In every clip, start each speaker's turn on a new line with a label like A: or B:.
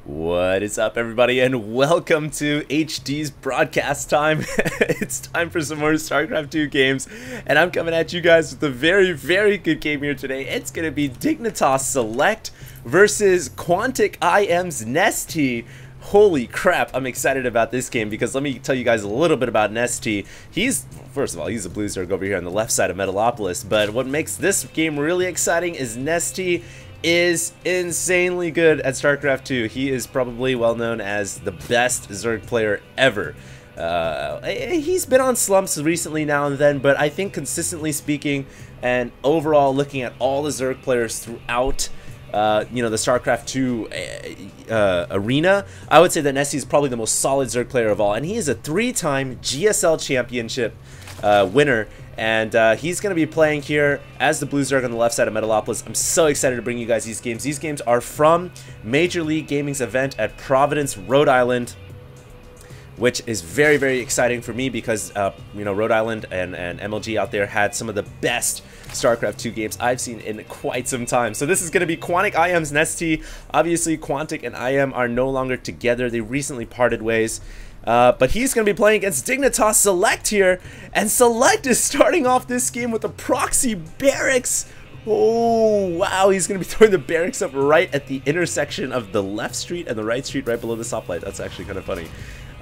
A: What is up, everybody, and welcome to HD's broadcast time. It's time for some more Starcraft 2 games, and I'm coming at you guys with a very good game here today. It's going to be d.Select versus Quantic IM.Nestea. Holy crap, I'm excited about this game because let me tell you guys a little bit about Nestea. First of all, he's a blue Zerg over here on the left side of Metalopolis, but what makes this game really exciting is Nestea is insanely good at Starcraft 2. He is probably well known as the best Zerg player ever. He's been on slumps recently now and then, but I think consistently speaking and overall looking at all the Zerg players throughout the StarCraft 2 arena, I would say that Nestea is probably the most solid Zerg player of all, and he is a 3-time GSL championship winner. And he's going to be playing here as the blue Zerg on the left side of Metalopolis. I'm so excited to bring you guys these games. These games are from Major League Gaming's event at Providence, Rhode Island, which is very exciting for me because Rhode Island and MLG out there had some of the best StarCraft 2 games I've seen in quite some time. So this is going to be Quantic IM.Nestea. Obviously, Quantic and IM are no longer together. They recently parted ways. But he's going to be playing against d.Select here, and Select is starting off this game with a proxy barracks. Oh, wow, he's going to be throwing the barracks up right at the intersection of the left street and the right street right below the stoplight. That's actually kind of funny.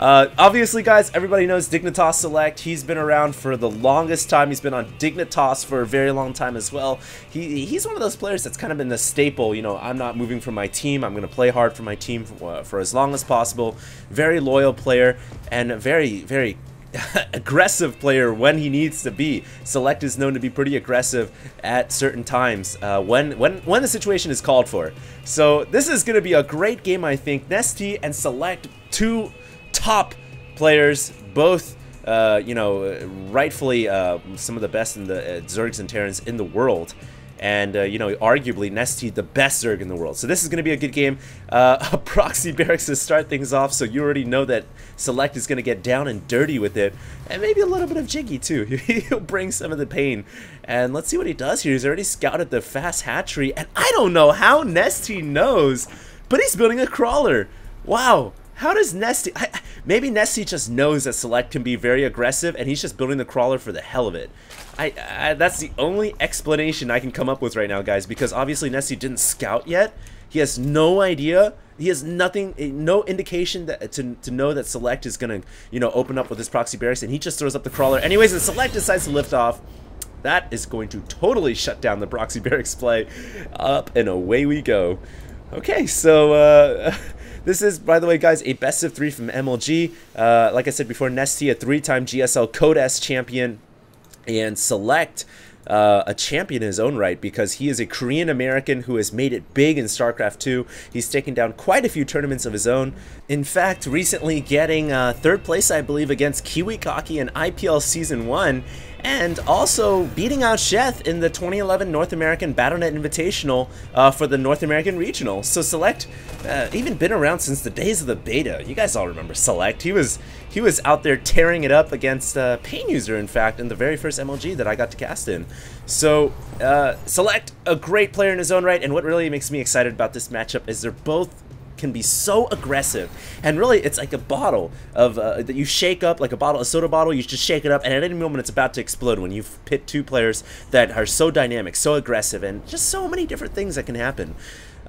A: Obviously, guys, everybody knows d.Select. He's been around for the longest time. He's been on Dignitas for a very long time as well. He's one of those players that's kind of been the staple. You know, I'm not moving from my team. I'm going to play hard for my team for as long as possible. Very loyal player and a very aggressive player when he needs to be. Select is known to be pretty aggressive at certain times when the situation is called for. So this is going to be a great game, I think. Nestea and Select, two top players, both rightfully some of the best in the Zergs and Terrans in the world, and arguably Nestea the best Zerg in the world. So this is going to be a good game. A proxy barracks to start things off, so you already know that Select is going to get down and dirty with it, and maybe a little bit of Jiggy too. He'll bring some of the pain, and let's see what he does here. He's already scouted the fast hatchery, and I don't know how Nestea knows, but he's building a crawler. Wow. How does Nestea... Maybe Nestea just knows that Select can be very aggressive, and he's just building the crawler for the hell of it. That's the only explanation I can come up with right now, guys, because obviously Nestea didn't scout yet. He has no idea. He has nothing, no indication that to know that Select is going to, open up with his proxy barracks, and he just throws up the crawler. Anyways, and Select decides to lift off. That is going to totally shut down the proxy barracks play. Up and away we go. Okay, so... This is, by the way, guys, a best of 3 from MLG. Like I said before, Nestea, a 3-time GSL Code S champion, and Select, a champion in his own right because he is a Korean American who has made it big in StarCraft 2. He's taken down quite a few tournaments of his own. In fact, recently getting 3rd place, I believe, against Kiwi Kaki in IPL Season 1. And also beating out Sheth in the 2011 North American Battle.net Invitational for the North American Regional. So Select, even been around since the days of the beta. You guys all remember Select. He was out there tearing it up against Pain User, in fact, in the very first MLG that I got to cast in. So Select, a great player in his own right, and what really makes me excited about this matchup is they're both can be so aggressive, and really it's like a bottle of that you shake up, like a soda bottle. You just shake it up, and at any moment it's about to explode when you pit two players that are so dynamic, so aggressive, and just so many different things that can happen.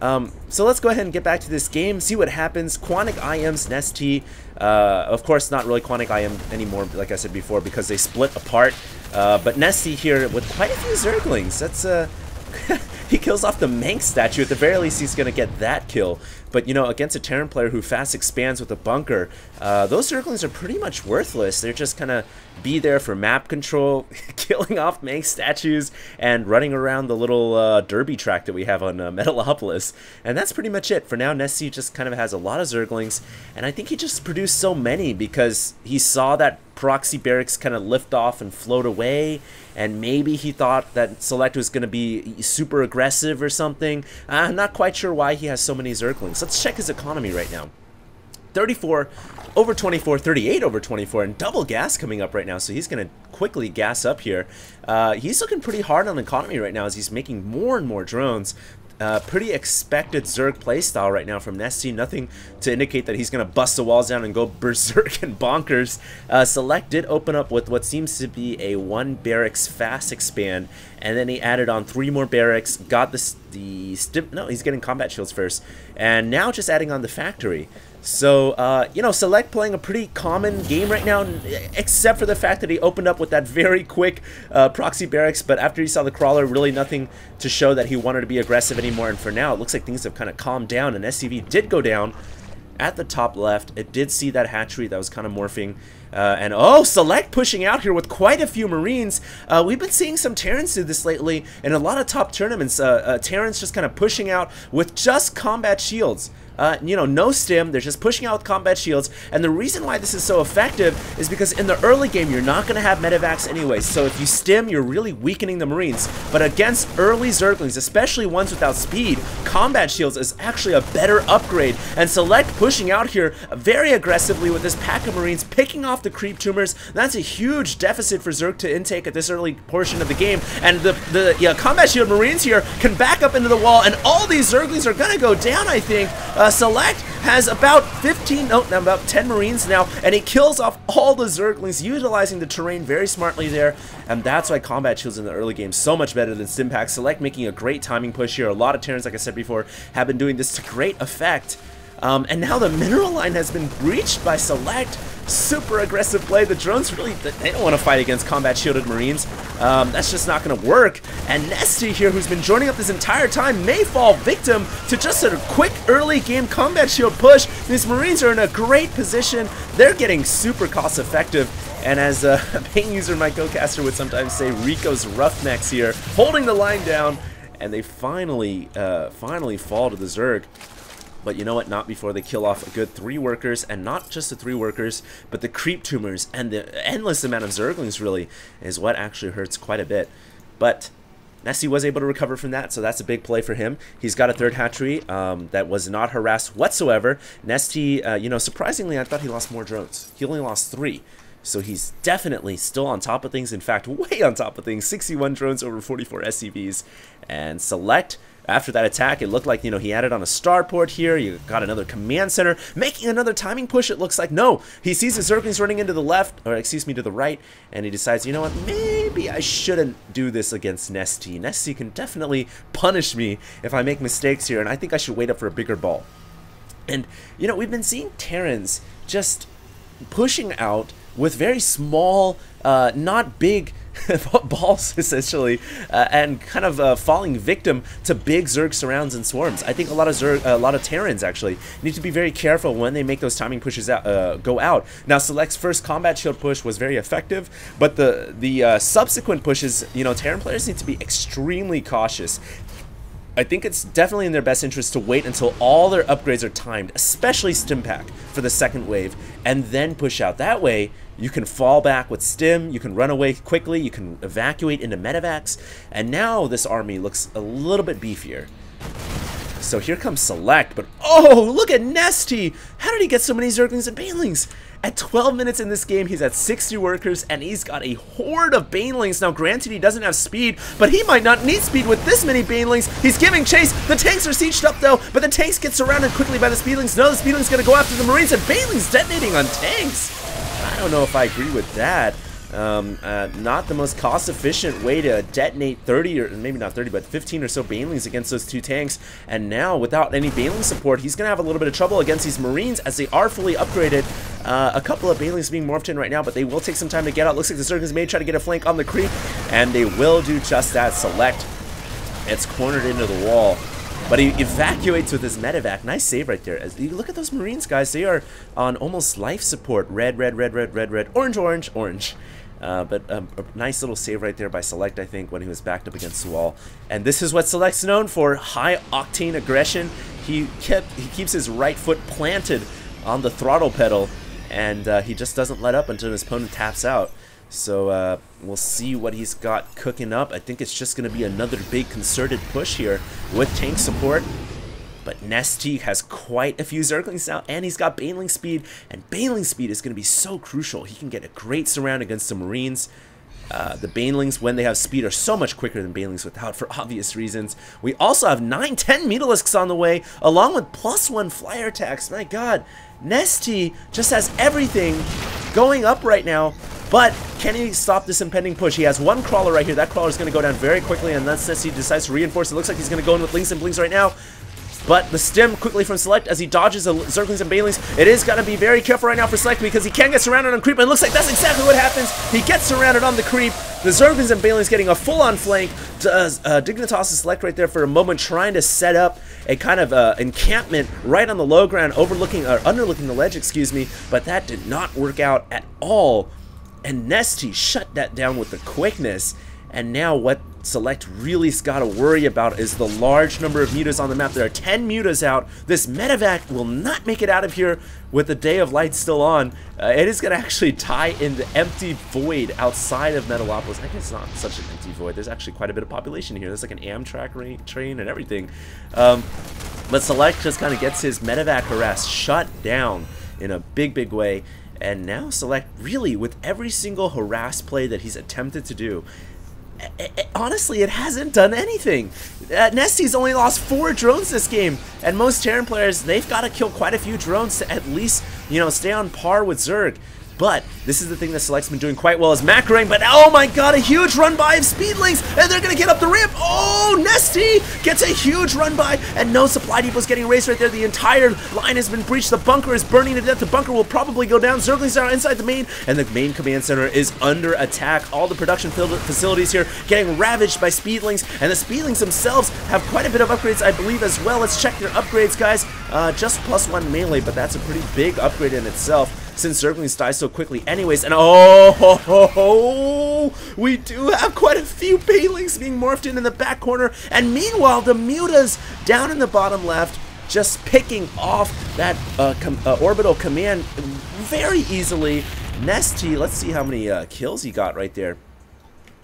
A: So let's go ahead and get back to this game, see what happens. Quantic IM.Nestea, of course not really Quantic IM anymore, like I said before, because they split apart, but Nestea here with quite a few Zerglings. That's he kills off the Manx statue. At the very least, he's going to get that kill. But, against a Terran player who fast expands with a bunker, those Zerglings are pretty much worthless. They're just kind of be there for map control, killing off Manx statues, and running around the little derby track that we have on Metalopolis. And that's pretty much it. For now, Nestea just kind of has a lot of Zerglings, and I think he just produced so many because he saw that proxy barracks kind of lift off and float away, and maybe he thought that Select was going to be super aggressive or something. I'm not quite sure why he has so many Zerglings. Let's check his economy right now. 34 over 24, 38 over 24, and double gas coming up right now, so he's going to quickly gas up here. He's looking pretty hard on economy right now as he's making more and more drones. pretty expected Zerg playstyle right now from Nestea. Nothing to indicate that he's going to bust the walls down and go berserk and bonkers. Select did open up with what seems to be a 1 barracks fast expand, and then he added on 3 more barracks, got no, he's getting combat shields first, and now just adding on the factory. So, you know, Select playing a pretty common game right now, except for the fact that he opened up with that very quick proxy barracks, but after he saw the crawler, really nothing to show that he wanted to be aggressive anymore, and for now, it looks like things have kind of calmed down, and SCV did go down at the top left. It did see that hatchery that was kind of morphing, and oh, Select pushing out here with quite a few Marines. We've been seeing some Terrans do this lately in a lot of top tournaments. Terrans just kind of pushing out with just combat shields. You know, no stim, they're just pushing out with combat shields, and the reason why this is so effective is because in the early game, you're not going to have medevacs anyway, so if you stim, you're really weakening the Marines, but against early Zerglings, especially ones without speed, combat shields is actually a better upgrade, and Select pushing out here very aggressively with this pack of Marines, picking off the creep tumors. That's a huge deficit for Zerg to intake at this early portion of the game, and the combat shield Marines here can back up into the wall, and all these Zerglings are going to go down, I think. Select has about 10 Marines now, and he kills off all the Zerglings, utilizing the terrain very smartly there, and that's why combat shields in the early game so much better than Stimpack. Select making a great timing push here. A lot of Terrans, like I said before, have been doing this to great effect. And now the mineral line has been breached by Select. Super aggressive play. The drones really, they don't want to fight against combat shielded Marines. That's just not going to work. And Nestea here, who's been joining up this entire time, may fall victim to just a quick early game combat shield push. These Marines are in a great position. They're getting super cost effective. And as a paint user, my co-caster would sometimes say, Rico's Roughnecks here, holding the line down. And they finally fall to the Zerg. But you know what, not before they kill off a good 3 workers, and not just the 3 workers, but the creep tumors and the endless amount of Zerglings really is what actually hurts quite a bit. But Nestea was able to recover from that, so that's a big play for him. He's got a 3rd hatchery that was not harassed whatsoever. Nestea, you know, surprisingly, I thought he lost more drones. He only lost 3. So he's definitely still on top of things. In fact, way on top of things. 61 drones over 44 SCVs. And Select, after that attack, it looked like, you know, he added on a starport here. You got another command center, making another timing push. It looks like, no, he sees the Zerglings running into the left, or excuse me, to the right, and he decides, you know what, maybe I shouldn't do this against Nestea. Nestea can definitely punish me if I make mistakes here, and I think I should wait up for a bigger ball. And, you know, we've been seeing Terrans just pushing out with very small, not big balls, essentially, and kind of falling victim to big Zerg surrounds and swarms. I think a lot of Terrans actually need to be very careful when they make those timing pushes out, go out. Now, Select's first combat shield push was very effective, but the subsequent pushes, you know, Terran players need to be extremely cautious. I think it's definitely in their best interest to wait until all their upgrades are timed, especially Stimpack for the second wave, and then push out. That way, you can fall back with Stim, you can run away quickly, you can evacuate into medevacs, and now this army looks a little bit beefier. So here comes Select, but oh, look at Nestea! How did he get so many Zerglings and Banelings? At 12 minutes in this game, he's at 60 workers, and he's got a horde of Banelings. Now, granted, he doesn't have speed, but he might not need speed with this many Banelings. He's giving chase. The tanks are sieged up, though, but the tanks get surrounded quickly by the Speedlings. No, the Speedlings gonna go after the Marines, and Banelings detonating on tanks. I don't know if I agree with that. Not the most cost-efficient way to detonate 30, or maybe not 30, but 15 or so Banelings against those 2 tanks. And now, without any Baneling support, he's going to have a little bit of trouble against these Marines as they are fully upgraded. A couple of Banelings being morphed in right now, but they will take some time to get out. Looks like the Zerglings may try to get a flank on the creep, and they will do just that. Select. It's cornered into the wall. But he evacuates with his medevac. Nice save right there. As you look at those Marines, guys, they are on almost life support. Red, red, red, red, red, red, orange, orange, orange. But a nice little save right there by Select, I think, when he was backed up against the wall. And this is what Select's known for, high-octane aggression. He keeps his right foot planted on the throttle pedal, and he just doesn't let up until his opponent taps out. So we'll see what he's got cooking up. I think it's just going to be another big concerted push here with tank support. But Nestea has quite a few Zerglings now, and he's got Baneling speed, and Baneling speed is going to be so crucial. He can get a great surround against the Marines. The Banelings, when they have speed, are so much quicker than Banelings without, for obvious reasons. We also have 9-10 Mutalisks on the way, along with +1 flyer attacks. My god, Nestea just has everything going up right now. But can he stop this impending push? He has one crawler right here. That crawler is going to go down very quickly, and unless Nestea decides to reinforce, it looks like he's going to go in with Links and Blinks right now. But the stim quickly from Select as he dodges the Zerglings and Banelings. It is going to be very careful right now for Select because he can get surrounded on creep, and it looks like that's exactly what happens. He gets surrounded on the creep. The Zerglings and Banelings getting a full-on flank. Dignitas and Select right there for a moment, trying to set up a kind of encampment right on the low ground, overlooking or underlooking the ledge, excuse me. But that did not work out at all. And Nestea shut that down with the quickness. And now what Select really's got to worry about is the large number of mutas on the map. There are 10 mutas out. This medevac will not make it out of here with the Day of Light still on. It is going to actually tie in the empty void outside of Metalopolis. I guess it's not such an empty void. There's actually quite a bit of population here. There's like an Amtrak train and everything. But Select just kind of gets his medevac harass shut down in a big way. And now Select, really, with every single harass play that he's attempted to do, honestly, it hasn't done anything. Nestea's only lost 4 drones this game, and most Terran players, they've got to kill quite a few drones to at least, you know, stay on par with Zerg. But this is the thing that Select's been doing quite well, is macroing. But oh my god, a huge run by of Speedlings, and they're gonna get up the ramp. Oh, Nestea gets a huge run by, and no supply depot's getting raised right there. The entire line has been breached. The bunker is burning to death. The bunker will probably go down. Zerglings are inside the main, and the main command center is under attack. All the production facilities here getting ravaged by Speedlings, and the Speedlings themselves have quite a bit of upgrades, I believe, as well. Let's check their upgrades, guys. Just +1 melee, but that's a pretty big upgrade in itself, since Zerglings die so quickly anyways. And we do have quite a few Banelings being morphed in the back corner, and meanwhile the mutas down in the bottom left just picking off that orbital command very easily. Nestea, let's see how many kills he got right there.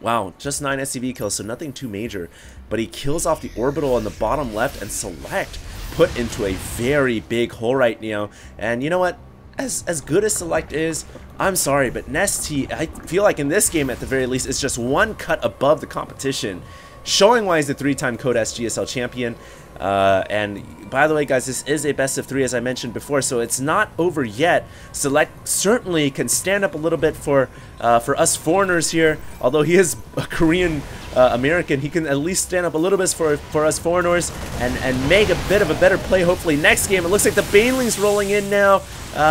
A: Wow, just 9 SCV kills, so nothing too major, but he kills off the orbital on the bottom left, and Select put into a very big hole right now. And you know what? As good as Select is, I'm sorry, but Nestea, I feel like in this game at the very least, is just one cut above the competition, showing why he's the 3-time Codas GSL champion. And by the way, guys, this is a best of 3, as I mentioned before, so it's not over yet. Select certainly can stand up a little bit for us foreigners here. Although he is a Korean American, he can at least stand up a little bit for us foreigners and make a bit of a better play hopefully next game. It looks like the Banelings rolling in now.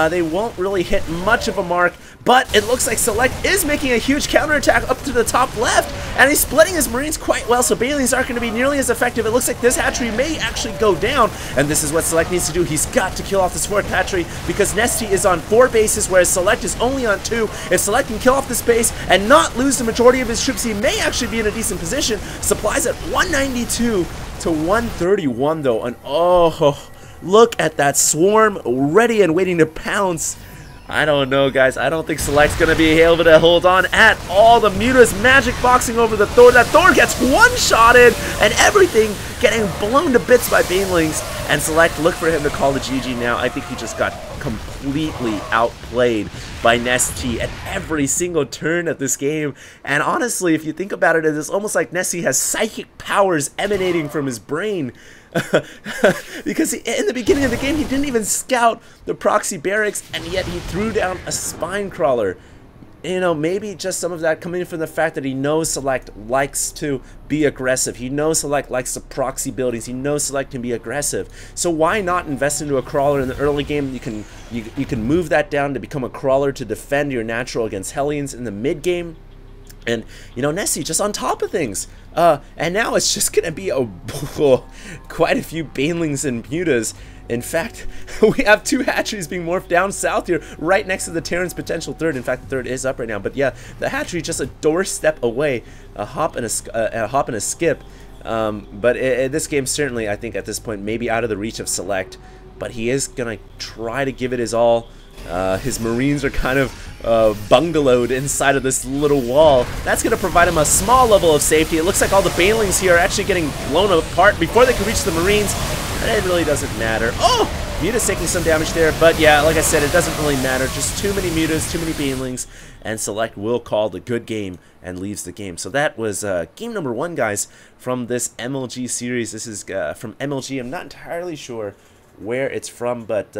A: They won't really hit much of a mark, but it looks like Select is making a huge counterattack up to the top left, and he's splitting his Marines quite well, so Banelings aren't going to be nearly as effective. It looks like this hatchery may actually go down, and this is what Select needs to do. He's got to kill off this 4th hatchery, because Nestea is on 4 bases, whereas Select is only on 2. If Select can kill off this base and not lose the majority of his troops, he may actually be in a decent position. Supplies at 192 to 131, though, and oh, look at that swarm ready and waiting to pounce. I don't know, guys. I don't think Select's going to be able to hold on at all. The mutas magic boxing over the Thor. That Thor gets one-shotted, and everything getting blown to bits by Banelings. And Select, look for him to call the GG now. I think he just got completely outplayed by Nestea at every single turn of this game. And honestly, if you think about it, it's almost like Nestea has psychic powers emanating from his brain. Because in the beginning of the game, he didn't even scout the proxy barracks, and yet he threw down a spine crawler. You know, maybe just some of that coming from the fact that he knows Select likes to be aggressive. He knows Select likes the proxy buildings. He knows Select can be aggressive. So why not invest into a crawler in the early game? You can move that down to become a crawler to defend your natural against Hellions in the mid game. And, you know, Nestea just on top of things. And now it's just going to be quite a few Banelings and mutas. In fact, we have 2 hatcheries being morphed down south here, right next to the Terran's potential 3rd. In fact, the 3rd is up right now. But yeah, the hatchery just a doorstep away, a hop and a skip. But this game certainly, I think, at this point, maybe out of the reach of Select. But he is going to try to give it his all. His Marines are kind of bungalowed inside of this little wall. That's going to provide him a small level of safety. It looks like all the Banelings here are actually getting blown apart before they can reach the Marines. It really doesn't matter. Oh! Muta's taking some damage there, but yeah, like I said, it doesn't really matter. Just too many Mutas, too many Banelings, and Select will call the good game and leaves the game. So that was game number 1, guys, from this MLG series. This is from MLG. I'm not entirely sure where it's from, but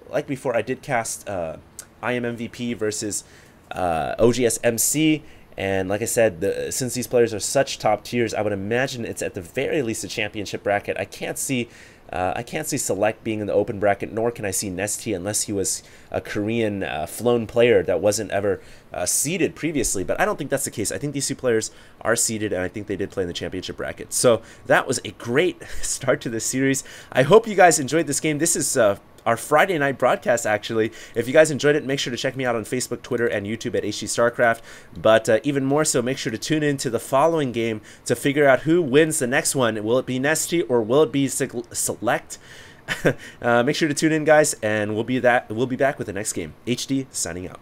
A: like before, I did cast IM.MVP versus OGS MC. And like I said, since these players are such top tiers, I would imagine it's at the very least a championship bracket. I can't see Select being in the open bracket, nor can I see Nestea unless he was a Korean flown player that wasn't ever seeded previously. But I don't think that's the case. I think these two players are seeded, and I think they did play in the championship bracket. So that was a great start to this series. I hope you guys enjoyed this game. This is our Friday night broadcast, actually. If you guys enjoyed it, make sure to check me out on Facebook, Twitter, and YouTube at HDStarcraft. But even more so, make sure to tune in to the following game to figure out who wins the next one. Will it be Nestea or will it be Select? Make sure to tune in, guys, and we'll be back with the next game. HD signing out.